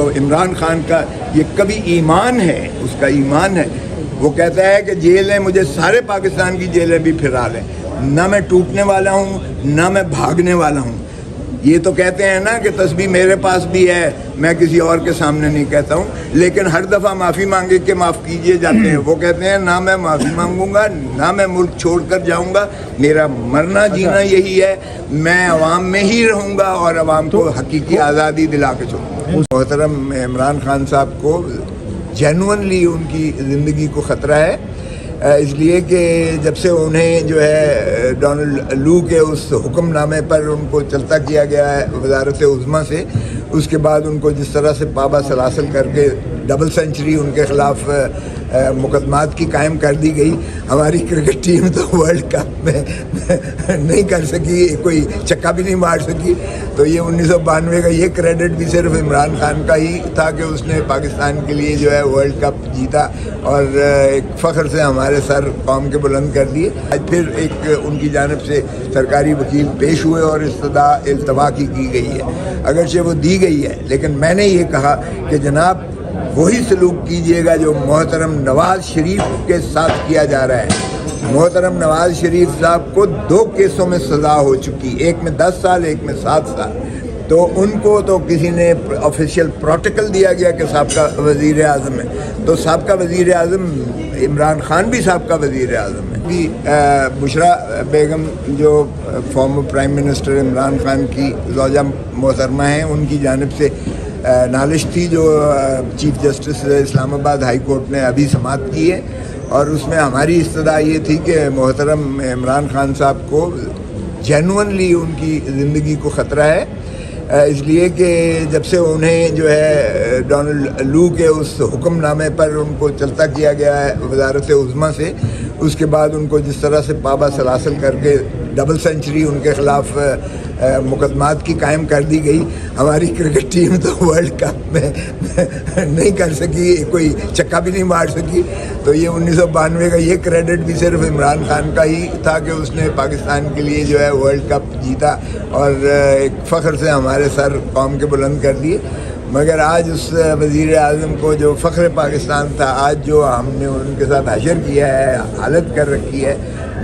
تو عمران خان کا یہ کبھی ایمان ہے، اس کا ایمان ہے، وہ کہتا ہے کہ جیلیں مجھے سارے پاکستان کی جیلیں بھی پھرا لیں، نہ میں ٹوٹنے والا ہوں نہ میں بھاگنے والا ہوں۔ یہ تو کہتے ہیں نا کہ تسبیح میرے پاس بھی ہے، میں کسی اور کے سامنے نہیں کہتا ہوں، لیکن ہر دفعہ معافی مانگے کہ معاف کیجئے جاتے ہیں۔ وہ کہتے ہیں نہ میں معافی مانگوں گا نہ میں ملک چھوڑ کر جاؤں گا، میرا مرنا جینا یہی ہے، میں عوام میں ہی رہوں گا اور عوام کو حقیقی آزادی دلا کے چھوڑوں گا۔ محترم عمران خان صاحب کو جینوئنلی ان کی زندگی کو خطرہ ہے، اس لیے کہ جب سے انہیں جو ہے ڈونلڈ لو کے اس حکم نامے پر ان کو چلتا کیا گیا ہے وزارت عظمیٰ سے، اس کے بعد ان کو جس طرح سے پابا سلاسل کر کے ڈبل سینچری ان کے خلاف مقدمات کی قائم کر دی گئی، ہماری کرکٹ ٹیم تو ورلڈ کپ میں نہیں کر سکی، کوئی چکا بھی نہیں مار سکی۔ تو یہ 1992 کا یہ کریڈٹ بھی صرف عمران خان کا ہی تھا کہ اس نے پاکستان کے لیے جو ہے ورلڈ کپ جیتا اور ایک فخر سے ہمارے سر قوم کے بلند کر دیے۔ آج پھر ایک ان کی جانب سے سرکاری وکیل پیش ہوئے اور استدعا التوا کی گئی ہے، اگرچہ وہ دی گئی ہے، لیکن میں نے یہ کہا کہ جناب وہی سلوک کیجئے گا جو محترم نواز شریف کے ساتھ کیا جا رہا ہے۔ محترم نواز شریف صاحب کو 2 کیسوں میں سزا ہو چکی، ایک میں 10 سال ایک میں 7 سال، تو ان کو تو کسی نے آفیشیل پروٹوکول دیا گیا کہ سابقہ وزیر اعظم ہے، تو سابقہ وزیر اعظم عمران خان بھی سابقہ وزیر اعظم ہے۔ بھی بشرا بیگم جو former prime minister Imran Khan کی زوجہ محترمہ ہیں، ان کی جانب سے نالش تھی جو چیف جسٹس اسلام آباد ہائی کورٹ نے ابھی سماعت کی ہے، اور اس میں ہماری استدعا یہ تھی کہ محترم عمران خان صاحب کو جینوئنلی ان کی زندگی کو خطرہ ہے، اس لیے کہ جب سے انہیں جو ہے ڈونلڈ لو کے اس حکم نامے پر ان کو چلتا کیا گیا ہے وزارت عظمیٰ سے، اس کے بعد ان کو جس طرح سے پابا سلاسل کر کے ڈبل سینچری ان کے خلاف مقدمات کی قائم کر دی گئی، ہماری کرکٹ ٹیم تو ورلڈ کپ میں نہیں کر سکی، کوئی چکا بھی نہیں مار سکی۔ تو یہ 1992 کا یہ کریڈٹ بھی صرف عمران خان کا ہی تھا کہ اس نے پاکستان کے لیے جو ہے ورلڈ کپ جیتا اور ایک فخر سے ہمارے سر قوم کے بلند کر دیے۔ مگر آج اس وزیر اعظم کو جو فخر پاکستان تھا، آج جو ہم نے ان کے ساتھ حشر کیا ہے، حالت کر رکھی ہے،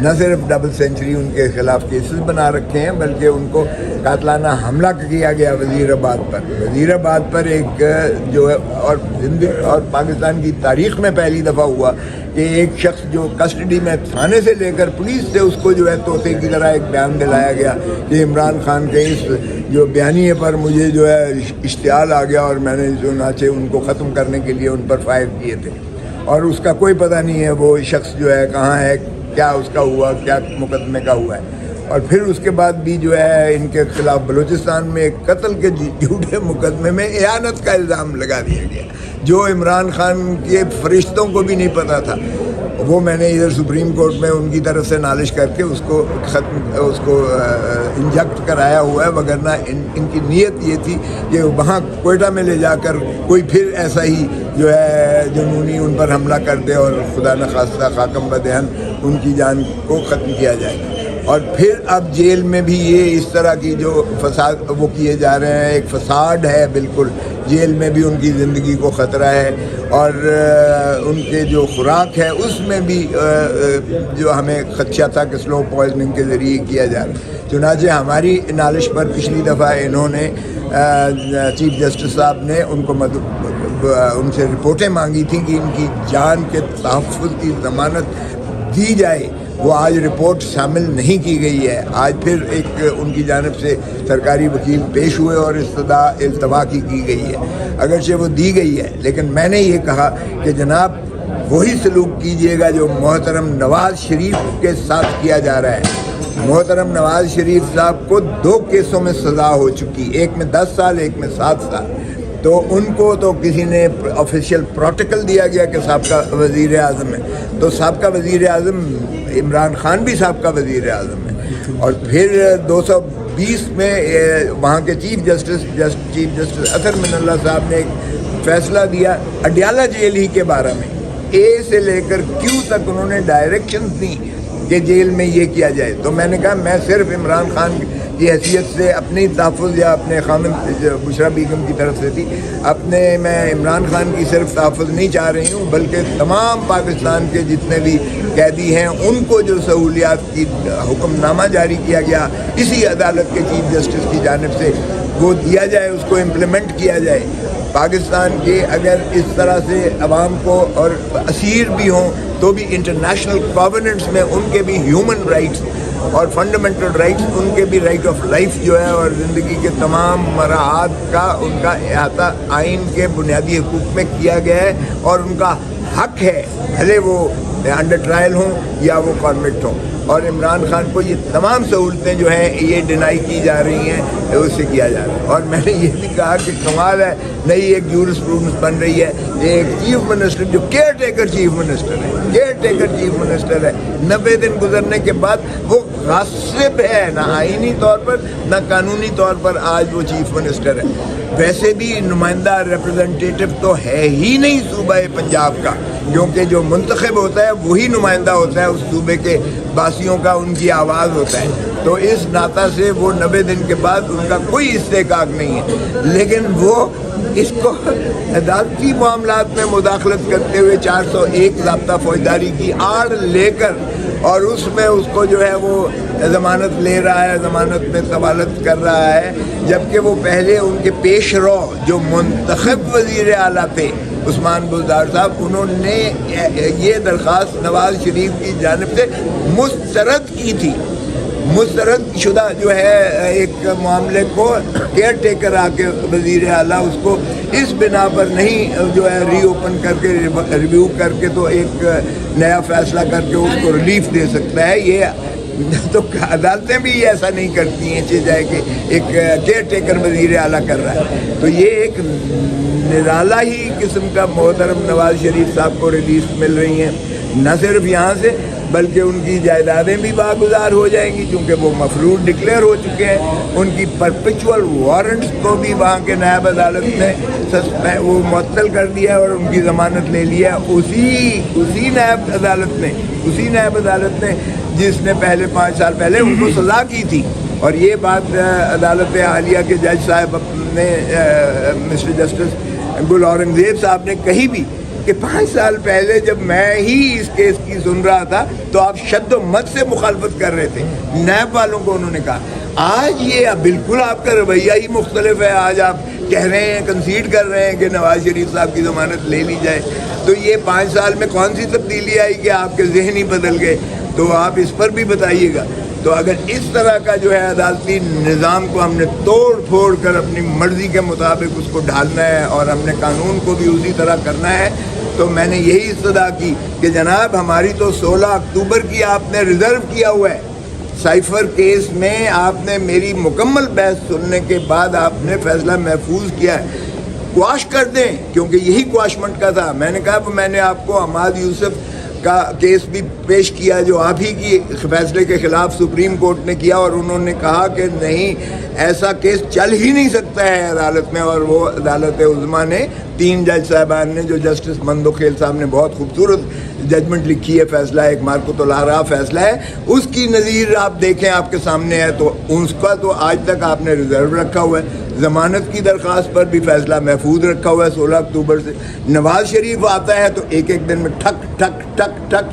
نہ صرف ڈبل سینچری ان کے خلاف کیسز بنا رکھے ہیں، بلکہ ان کو قاتلانہ حملہ کیا گیا وزیر آباد پر ایک جو ہے اور پاکستان کی تاریخ میں پہلی دفعہ ہوا کہ ایک شخص جو کسٹڈی میں تھانے سے لے کر پولیس سے اس کو جو ہے طوطے کی طرح ایک بیان دلایا گیا کہ عمران خان کے اس جو بیانیے پر مجھے جو ہے اشتعال آ گیا اور میں نے چنانچہ ان کو ختم کرنے کے لیے ان پر فائر کیے تھے، اور اس کا کوئی پتہ نہیں ہے وہ شخص جو ہے کہاں ہے، کیا اس کا ہوا، کیا مقدمے کا ہوا ہے۔ اور پھر اس کے بعد بھی جو ہے ان کے خلاف بلوچستان میں ایک قتل کے جھوٹے مقدمے میں اعانت کا الزام لگا دیا گیا جو عمران خان کے فرشتوں کو بھی نہیں پتہ تھا۔ وہ میں نے ادھر سپریم کورٹ میں ان کی طرف سے نالش کر کے اس کو انجیکٹ کرایا ہوا ہے، وگرنہ ان کی نیت یہ تھی کہ وہاں کوئٹہ میں لے جا کر کوئی پھر ایسا ہی جو ہے جنونی ان پر حملہ کر دے اور خدا نخواستہ خاکم بدہن ان کی جان کو ختم کیا جائے۔ اور پھر اب جیل میں بھی یہ اس طرح کی جو فساد وہ کیے جا رہے ہیں، ایک فساد ہے بالکل، جیل میں بھی ان کی زندگی کو خطرہ ہے، اور ان کے جو خوراک ہے اس میں بھی جو ہمیں خدشہ تھا کہ سلو پوائزننگ کے ذریعے کیا جا رہا ہے۔ چنانچہ ہماری نالش پر پچھلی دفعہ انہوں نے چیف جسٹس صاحب نے ان سے رپورٹیں مانگی تھیں کہ ان کی جان کے تحفظ کی ضمانت دی جائے، وہ آج رپورٹ شامل نہیں کی گئی ہے۔ آج پھر ایک ان کی جانب سے سرکاری وکیل پیش ہوئے اور استدعا التوا کی گئی ہے، اگرچہ وہ دی گئی ہے، لیکن میں نے یہ کہا کہ جناب وہی سلوک کیجئے گا جو محترم نواز شریف کے ساتھ کیا جا رہا ہے۔ محترم نواز شریف صاحب کو 2 کیسوں میں سزا ہو چکی، ایک میں 10 سال ایک میں 7 سال، تو ان کو تو کسی نے آفیشیل پروٹوکول دیا گیا کہ سابقہ وزیر اعظم ہے، تو سابقہ وزیر اعظم عمران خان بھی سابقہ وزیر اعظم ہے۔ اور پھر 220 میں وہاں کے چیف جسٹس اطہر من اللہ صاحب نے ایک فیصلہ دیا اڈیالہ جیل ہی کے بارے میں، اے سے لے کر کیو تک انہوں نے ڈائریکشنز دی کہ جیل میں یہ کیا جائے۔ تو میں نے کہا میں صرف عمران خان کی حیثیت سے اپنی تحفظ یا اپنے خامن بشرا بیگم کی طرف سے تھی، اپنے میں عمران خان کی صرف تحفظ نہیں چاہ رہی ہوں بلکہ تمام پاکستان کے جتنے بھی قیدی ہیں ان کو جو سہولیات کی حکم نامہ جاری کیا گیا اسی عدالت کے چیف جسٹس کی جانب سے وہ دیا جائے، اس کو امپلیمنٹ کیا جائے۔ پاکستان کے اگر اس طرح سے عوام کو اور اسیر بھی ہوں تو بھی انٹرنیشنل کووننٹس میں ان کے بھی ہیومن رائٹس اور فنڈامنٹل رائٹس، ان کے بھی رائٹ آف لائف جو ہے اور زندگی کے تمام مراحات کا ان کا احاطہ آئین کے بنیادی حقوق میں کیا گیا ہے اور ان کا حق ہے، بھلے وہ انڈر ٹرائل ہوں یا وہ کانوکٹ ہوں۔ اور عمران خان کو یہ تمام سہولتیں جو ہیں یہ ڈینائی کی جا رہی ہیں، اس سے کیا جا رہا ہے۔ اور میں نے یہ بھی کہا کہ کمال ہے، نئی ایک جورسپروڈنس بن رہی ہے، ایک چیف منسٹر جو کیئر ٹیکر چیف منسٹر ہے، کیئر ٹیکر چیف منسٹر ہے، 90 دن گزرنے کے بعد وہ غاصب ہے، نہ آئینی طور پر نہ قانونی طور پر آج وہ چیف منسٹر ہے۔ ویسے بھی نمائندہ ریپرزنٹیٹو تو ہے ہی نہیں صوبہ پنجاب کا، کیونکہ جو منتخب ہوتا ہے وہی نمائندہ ہوتا ہے اس صوبے کے باسیوں کا، ان کی آواز ہوتا ہے۔ تو اس ناطہ سے وہ 90 دن کے بعد ان کا کوئی استحقاق نہیں ہے، لیکن وہ اس کو عدالتی معاملات میں مداخلت کرتے ہوئے 401 ضابطہ فوجداری کی آڑ لے کر اور اس میں اس کو جو ہے وہ ضمانت لے رہا ہے، ضمانت میں طوالت کر رہا ہے، جبکہ وہ پہلے ان کے پیش رو جو منتخب وزیر اعلیٰ تھے عثمان بزدار صاحب، انہوں نے یہ درخواست نواز شریف کی جانب سے مسترد کی تھی۔ مسترد شدہ جو ہے ایک معاملے کو کیئر ٹیکر آ کے وزیر اعلیٰ اس کو اس بنا پر نہیں جو ہے ری اوپن کر کے ریویو کر کے تو ایک نیا فیصلہ کر کے اس کو ریلیف دے سکتا ہے۔ یہ تو عدالتیں بھی ایسا نہیں کرتی ہیں کہ جائے کہ ایک کیئر ٹیکر وزیر اعلیٰ کر رہا ہے۔ تو یہ ایک نرالا ہی قسم کا محترم نواز شریف صاحب کو ریلیف مل رہی ہیں، نہ صرف یہاں سے بلکہ ان کی جائیدادیں بھی باگزار ہو جائیں گی کیونکہ وہ مفروض ڈکلیئر ہو چکے ہیں۔ ان کی پرپیچول وارنٹس کو بھی وہاں کے نائب عدالت نے وہ معطل کر دیا اور ان کی ضمانت لے لیا اسی نائب عدالت نے جس نے پہلے 5 سال پہلے ان کو سزا کی تھی۔ اور یہ بات عدالت عالیہ کے جج صاحب نے مسٹر جسٹس گل اورنگزیب صاحب نے کہی بھی کہ 5 سال پہلے جب میں ہی اس کیس کی سن رہا تھا تو آپ شد و مت سے مخالفت کر رہے تھے، نیب والوں کو انہوں نے کہا۔ آج یہ بالکل آپ کا رویہ ہی مختلف ہے، آج آپ کہہ رہے ہیں، کنسیڈ کر رہے ہیں کہ نواز شریف صاحب کی ضمانت لے لی جائے۔ تو یہ 5 سال میں کون سی تبدیلی آئی کہ آپ کے ذہن ہی بدل گئے؟ تو آپ اس پر بھی بتائیے گا۔ تو اگر اس طرح کا جو ہے عدالتی نظام کو ہم نے توڑ پھوڑ کر اپنی مرضی کے مطابق اس کو ڈھالنا ہے اور ہم نے قانون کو بھی اسی طرح کرنا ہے، تو میں نے یہی استدعا کی کہ جناب ہماری تو 16 اکتوبر کی آپ نے ریزرو کیا ہوا ہے، سائفر کیس میں آپ نے میری مکمل بحث سننے کے بعد آپ نے فیصلہ محفوظ کیا ہے، قواش کر دیں، کیونکہ یہی قواشمنٹ کا تھا۔ میں نے کہا میں نے آپ کو حماد یوسف کا کیس بھی پیش کیا جو آپ ہی کی فیصلے کے خلاف سپریم کورٹ نے کیا، اور انہوں نے کہا کہ نہیں ایسا کیس چل ہی نہیں سکتا ہے عدالت میں، اور وہ عدالت عظمیٰ نے 3 جج صاحبان نے جو جسٹس مندو خیل صاحب نے بہت خوبصورت ججمنٹ لکھی ہے، فیصلہ ایک مارکوت الآراء فیصلہ ہے، اس کی نظیر آپ دیکھیں آپ کے سامنے ہے۔ تو اس کا تو آج تک آپ نے ریزرو رکھا ہوا ہے، ضمانت کی درخواست پر بھی فیصلہ محفوظ رکھا ہوا ہے 16 اکتوبر سے۔ نواز شریف آتا ہے تو ایک ایک دن میں ٹھک ٹھک ٹھک ٹھک،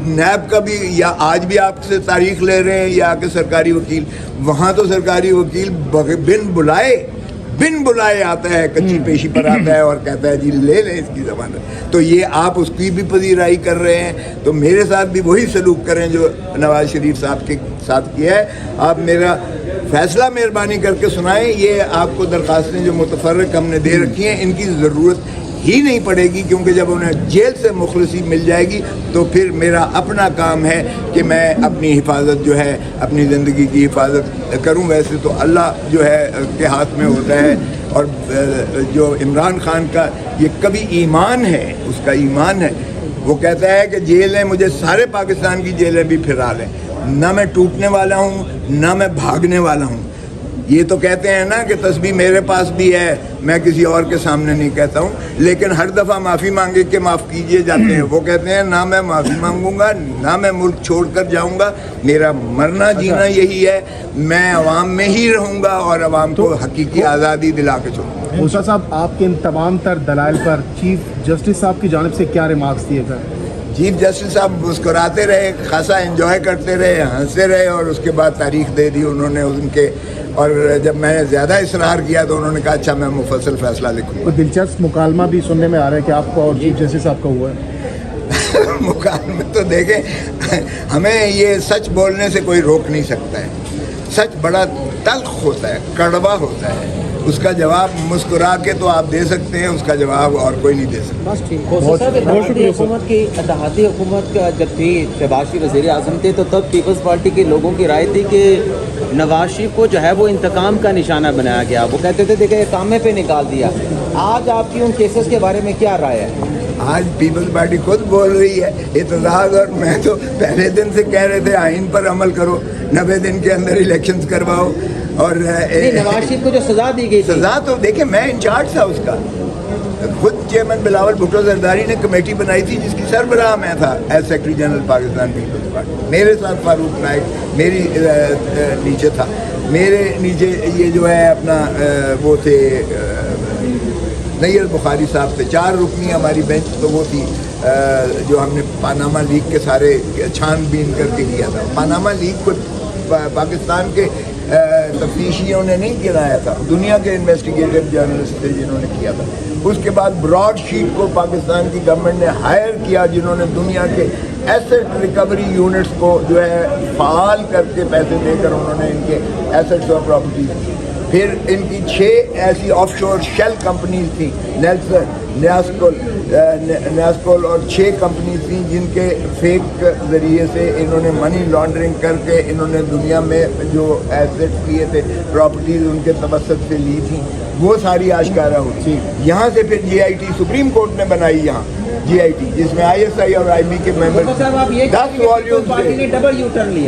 نیب کا بھی یا آج بھی آپ سے تاریخ لے رہے ہیں یا کہ سرکاری وکیل، وہاں تو سرکاری وکیل بن بلائے آتا ہے، کچی پیشی پر آتا ہے اور کہتا ہے جی لے لیں اس کی ضمانت۔ تو یہ آپ اس کی بھی پذیرائی کر رہے ہیں، تو میرے ساتھ بھی وہی سلوک کریں جو نواز شریف صاحب کے ساتھ کیا ہے۔ آپ میرا فیصلہ مہربانی کر کے سنائیں، یہ آپ کو درخواستیں جو متفرق ہم نے دے رکھی ہیں ان کی ضرورت ہی نہیں پڑے گی، کیونکہ جب انہیں جیل سے مخلصی مل جائے گی تو پھر میرا اپنا کام ہے کہ میں اپنی حفاظت جو ہے اپنی زندگی کی حفاظت کروں۔ ویسے تو اللہ جو ہے کے ہاتھ میں ہوتا ہے، اور جو عمران خان کا یہ کبھی ایمان ہے، اس کا ایمان ہے، وہ کہتا ہے کہ جیلیں مجھے سارے پاکستان کی جیلیں بھی پھرا لیں، نہ میں ٹوٹنے والا ہوں نہ میں بھاگنے والا ہوں، یہ تو کہتے ہیں نا کہ تسبیح میرے پاس بھی ہے، میں کسی اور کے سامنے نہیں کہتا ہوں، لیکن ہر دفعہ معافی مانگے کہ معاف کیجئے جاتے ہیں۔ وہ کہتے ہیں نہ میں معافی مانگوں گا، نہ میں ملک چھوڑ کر جاؤں گا، میرا مرنا جینا یہی ہے، میں عوام میں ہی رہوں گا اور عوام کو حقیقی آزادی دلا کے چھوڑوں گا۔ استاد صاحب، آپ کے ان تمام تر دلائل پر چیف جسٹس صاحب کی جانب سے کیا ریمارکس دیے گئے؟ چیف جسٹس صاحب مسکراتے رہے، خاصا انجوائے کرتے رہے، ہنستے رہے، اور اس کے بعد تاریخ دے دی انہوں نے ان کے، اور جب میں نے زیادہ اصرار کیا تو انہوں نے کہا اچھا میں مفصل فیصلہ لکھوں گا۔ کوئی دلچسپ مکالمہ بھی سننے میں آ رہا ہے کہ آپ کو اور چیف جسٹس صاحب کا ہوا ہے؟ مکالمے تو دیکھیں، ہمیں یہ سچ بولنے سے کوئی روک نہیں سکتا ہے۔ سچ بڑا تلخ ہوتا ہے، کڑوا ہوتا ہے، اس کا جواب مسکرا کے تو آپ دے سکتے ہیں، اس کا جواب اور کوئی نہیں دے سکتا۔ بس ٹھیک۔ اتحادی حکومت کا جب تھی، شہباز شریف وزیر اعظم تھے، تو تب پیپلز پارٹی کے لوگوں کی رائے تھی کہ نواز شریف کو جو ہے وہ انتقام کا نشانہ بنایا گیا، وہ کہتے تھے دیکھیں اقامے پہ نکال دیا۔ آج آپ کی ان کیسز کے بارے میں کیا رائے ہے؟ آج پیپلز پارٹی خود بول رہی ہے، اعتراض، اور میں تو پہلے دن سے کہہ رہے تھے آئین پر عمل کرو، 90 دن کے اندر الیکشنز کرواؤ، اور نواز شریف کو جو سزا دی گئی، سزا تو دیکھیں میں انچارج تھا اس کا، خود چیئرمین بلاول بھٹو زرداری نے کمیٹی بنائی تھی جس کی سربراہ میں تھا as secretary general Pakistan Peoples Party, میرے ساتھ فاروق نائک میری نیچے تھا، میرے نیچے یہ جو ہے اپنا وہ تھے نیر بخاری صاحب تھے، 4 رکنی ہماری بینچ تو وہ تھی جو ہم نے پاناما لیگ کے سارے چھان بین کر کے کیا تھا۔ پاناما لیگ کو پاکستان کے تفتیشیوں نے نہیں گرایا تھا، دنیا کے انویسٹیگیٹو جرنلسٹ تھے جنہوں نے کیا تھا۔ اس کے بعد براڈ شیٹ کو پاکستان کی گورنمنٹ نے ہائر کیا، جنہوں نے دنیا کے ایسٹ ریکوری یونٹس کو جو ہے فعال کر کے پیسے دے کر انہوں نے ان کے ایسٹس اور پراپرٹیز کی۔ پھر ان کی 6 ایسی آف شور شیل کمپنیز تھیں، نیاسکول اور 6 کمپنیز تھیں جن کے فیک ذریعے سے انہوں نے منی لانڈرنگ کر کے انہوں نے دنیا میں جو ایسٹ لیے تھے، پراپرٹیز ان کے توسط سے لی تھیں، وہ ساری آشکارا ہوئی۔ یہاں سے پھر GIT سپریم کورٹ نے بنائی، یہاں GIT جس میں ISI اور IB کے ممبر 10 والیوم پارٹی نے ڈبل یو ٹرن لیا۔